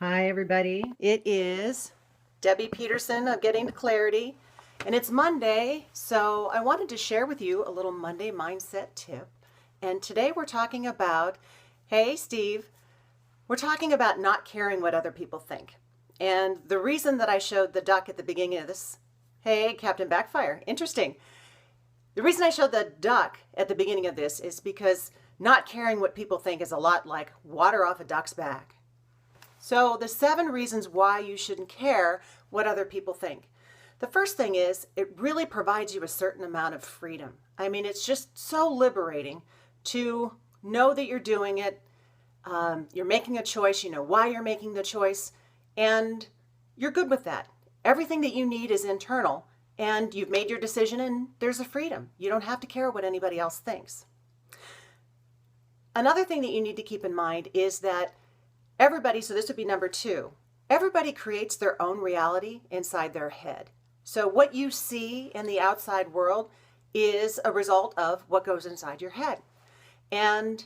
Hi, everybody. It is Debbie Peterson of Getting to Clarity, and it's Monday, so I wanted to share with you a little Monday mindset tip. And today we're talking about, hey, Steve, we're talking about not caring what other people think. And the reason that I showed the duck at the beginning of this, hey, Captain Backfire, interesting. The reason I showed the duck at the beginning of this is because not caring what people think is a lot like water off a duck's back. So the 7 reasons why you shouldn't care what other people think. The first thing is it really provides you a certain amount of freedom. I mean, it's just so liberating to know that you're doing it. You're making a choice, you know why you're making the choice, and you're good with that. Everything that you need is internal, and you've made your decision, and there's a freedom. You don't have to care what anybody else thinks. Another thing that you need to keep in mind is that everybody, so this would be number 2, everybody creates their own reality inside their head. So what you see in the outside world is a result of what goes inside your head. And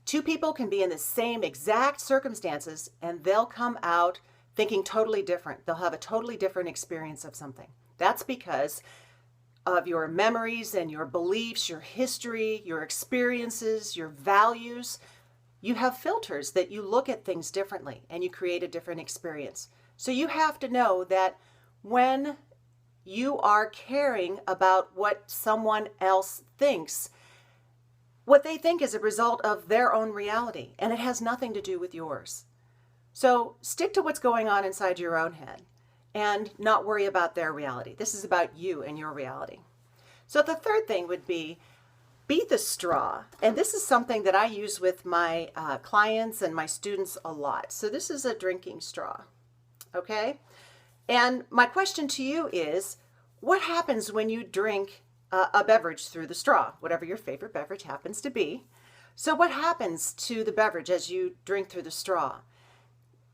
2 people can be in the same exact circumstances and they'll come out thinking totally different. They'll have a totally different experience of something. That's because of your memories and your beliefs, your history, your experiences, your values. You have filters that you look at things differently and you create a different experience. So you have to know that when you are caring about what someone else thinks, what they think is a result of their own reality, and it has nothing to do with yours. So stick to what's going on inside your own head and not worry about their reality. This is about you and your reality. So the third thing would be the straw. And this is something that I use with my clients and my students a lot. So this is a drinking straw, okay? And my question to you is, what happens when you drink a beverage through the straw, whatever your favorite beverage happens to be? So what happens to the beverage as you drink through the straw?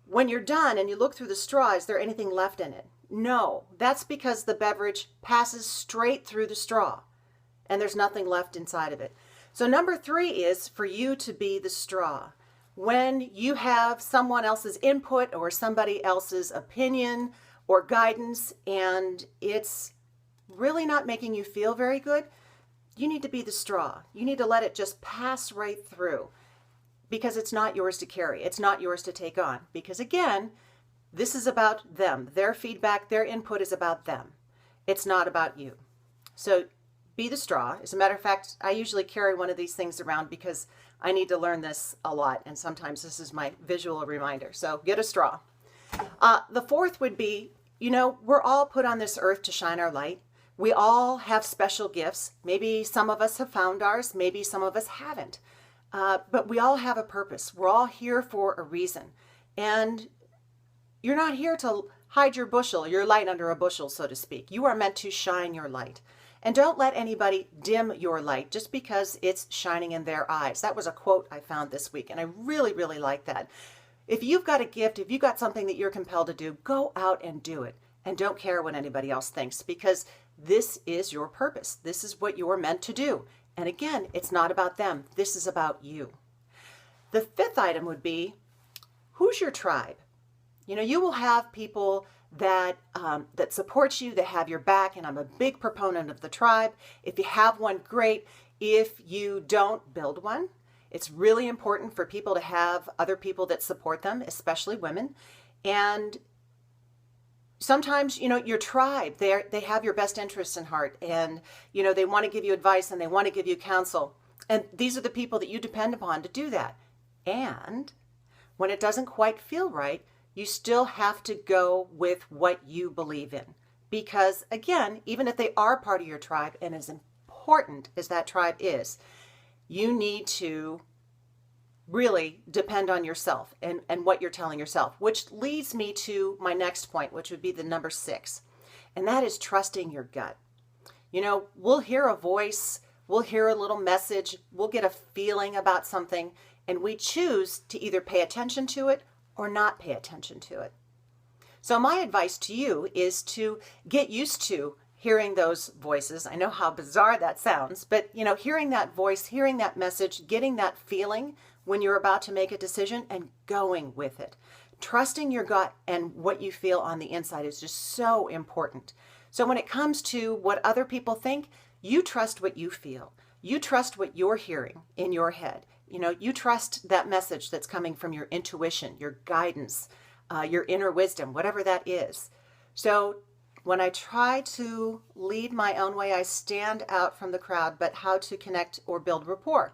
When you're done and you look through the straw, is there anything left in it? No, that's because the beverage passes straight through the straw and there's nothing left inside of it. So number 3 is for you to be the straw. When you have someone else's input or somebody else's opinion or guidance and it's really not making you feel very good, you need to be the straw. You need to let it just pass right through because it's not yours to carry. It's not yours to take on because, again, this is about them. Their feedback, their input is about them. It's not about you. So be the straw. As a matter of fact, I usually carry one of these things around because I need to learn this a lot, and sometimes this is my visual reminder. So get a straw. The fourth would be, we're all put on this earth to shine our light. We all have special gifts. Maybe some of us have found ours. Maybe some of us haven't. But we all have a purpose. We're all here for a reason. And you're not here to hide your light under a bushel, so to speak. You are meant to shine your light. And don't let anybody dim your light just because it's shining in their eyes. That was a quote I found this week, and I really, really like that. If you've got a gift, if you've got something that you're compelled to do, go out and do it. And don't care what anybody else thinks because this is your purpose. This is what you're meant to do. And again, it's not about them. This is about you. The 5th item would be, who's your tribe? You will have people that support you, that have your back, and I'm a big proponent of the tribe. If you have one, great. If you don't, build one. It's really important for people to have other people that support them, especially women. And sometimes, your tribe, they have your best interests in heart, and, they want to give you advice and they want to give you counsel. And these are the people that you depend upon to do that. And when it doesn't quite feel right, you still have to go with what you believe in. Because again, even if they are part of your tribe, and as important as that tribe is, you need to really depend on yourself and what you're telling yourself, which leads me to my next point, which would be the number 6. And that is trusting your gut. We'll hear a voice, we'll hear a little message, we'll get a feeling about something, and we choose to either pay attention to it or not pay attention to it. So my advice to you is to get used to hearing those voices. I know how bizarre that sounds, but hearing that voice, hearing that message, getting that feeling when you're about to make a decision and going with it. trusting your gut and what you feel on the inside is just so important. So when it comes to what other people think, you trust what you feel. You trust what you're hearing in your head. You know, you trust that message that's coming from your intuition, your guidance, your inner wisdom, whatever that is. So when I try to lead my own way, I stand out from the crowd, but how to connect or build rapport?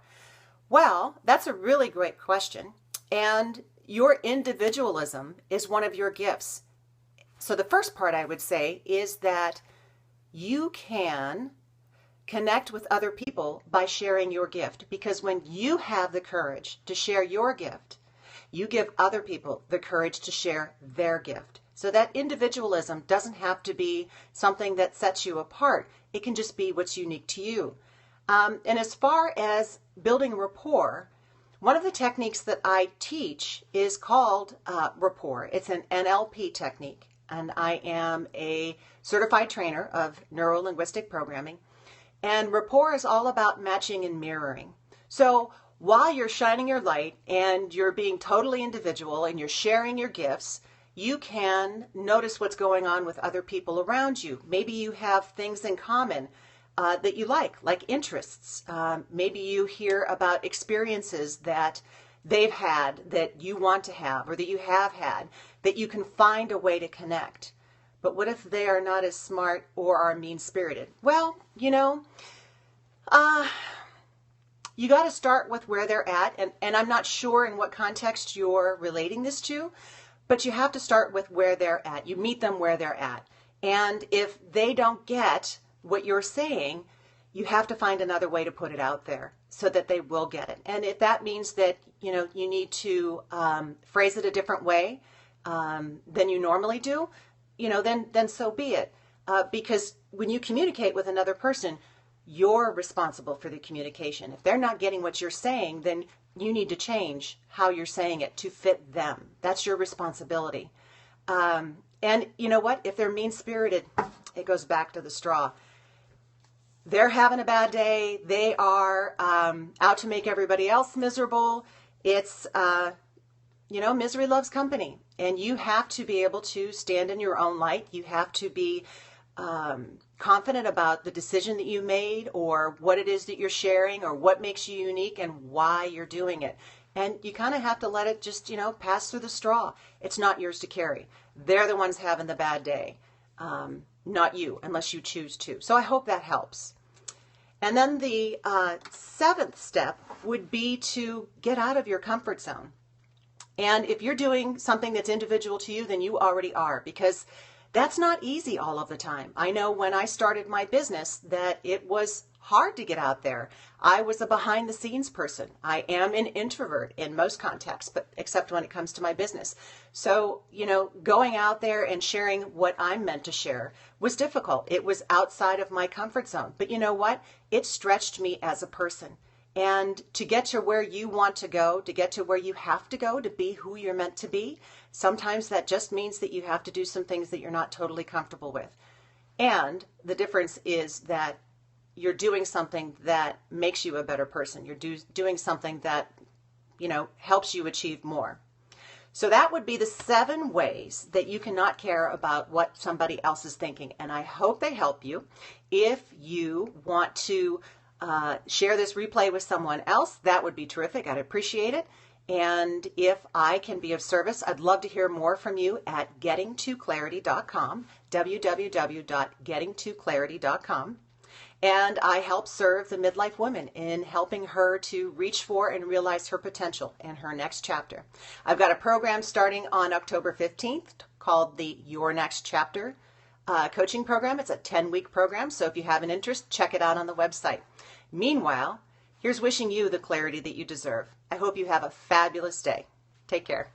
Well, that's a really great question. And your individualism is one of your gifts. So the first part I would say is that you can connect with other people by sharing your gift, because when you have the courage to share your gift, you give other people the courage to share their gift. So that individualism doesn't have to be something that sets you apart. It can just be what's unique to you. And as far as building rapport, one of the techniques that I teach is called rapport. It's an NLP technique, and I am a certified trainer of neuro-linguistic programming. And rapport is all about matching and mirroring. So while you're shining your light and you're being totally individual and you're sharing your gifts, you can notice what's going on with other people around you. Maybe you have things in common that you like interests. Maybe you hear about experiences that they've had that you want to have or that you have had, that you can find a way to connect. But what if they are not as smart or are mean-spirited? Well, you know, you got to start with where they're at. And I'm not sure in what context you're relating this to, but you have to start with where they're at. You meet them where they're at. And if they don't get what you're saying, you have to find another way to put it out there so that they will get it. And if that means that, you know, you need to phrase it a different way than you normally do, you know, then so be it. Because when you communicate with another person, you're responsible for the communication. If they're not getting what you're saying, then you need to change how you're saying it to fit them. That's your responsibility. And you know what? If they're mean-spirited, it goes back to the straw. They're having a bad day. They are out to make everybody else miserable. It's, you know, misery loves company. And you have to be able to stand in your own light. You have to be confident about the decision that you made or what it is that you're sharing or what makes you unique and why you're doing it. And you kind of have to let it just, you know, pass through the straw. It's not yours to carry. They're the ones having the bad day, not you, unless you choose to. So I hope that helps. And then the seventh step would be to get out of your comfort zone. And if you're doing something that's individual to you, then you already are, because that's not easy all of the time. I know when I started my business that it was hard to get out there. I was a behind the scenes person. I am an introvert in most contexts, but except when it comes to my business. So, you know, going out there and sharing what I'm meant to share was difficult. It was outside of my comfort zone. But you know what? It stretched me as a person. And to get to where you want to go, to get to where you have to go to be who you're meant to be, sometimes that just means that you have to do some things that you're not totally comfortable with. And the difference is that you're doing something that makes you a better person. You're doing something that, you know, helps you achieve more. So that would be the 7 ways that you cannot care about what somebody else is thinking. And I hope they help you. If you want to share this replay with someone else, that would be terrific. I'd appreciate it. And if I can be of service, I'd love to hear more from you at gettingtoclarity.com, www.gettingtoclarity.com. And I help serve the midlife woman in helping her to reach for and realize her potential in her next chapter. I've got a program starting on October 15th called the Your Next Chapter coaching program. It's a 10-week program, so if you have an interest, check it out on the website. Meanwhile, here's wishing you the clarity that you deserve. I hope you have a fabulous day. Take care.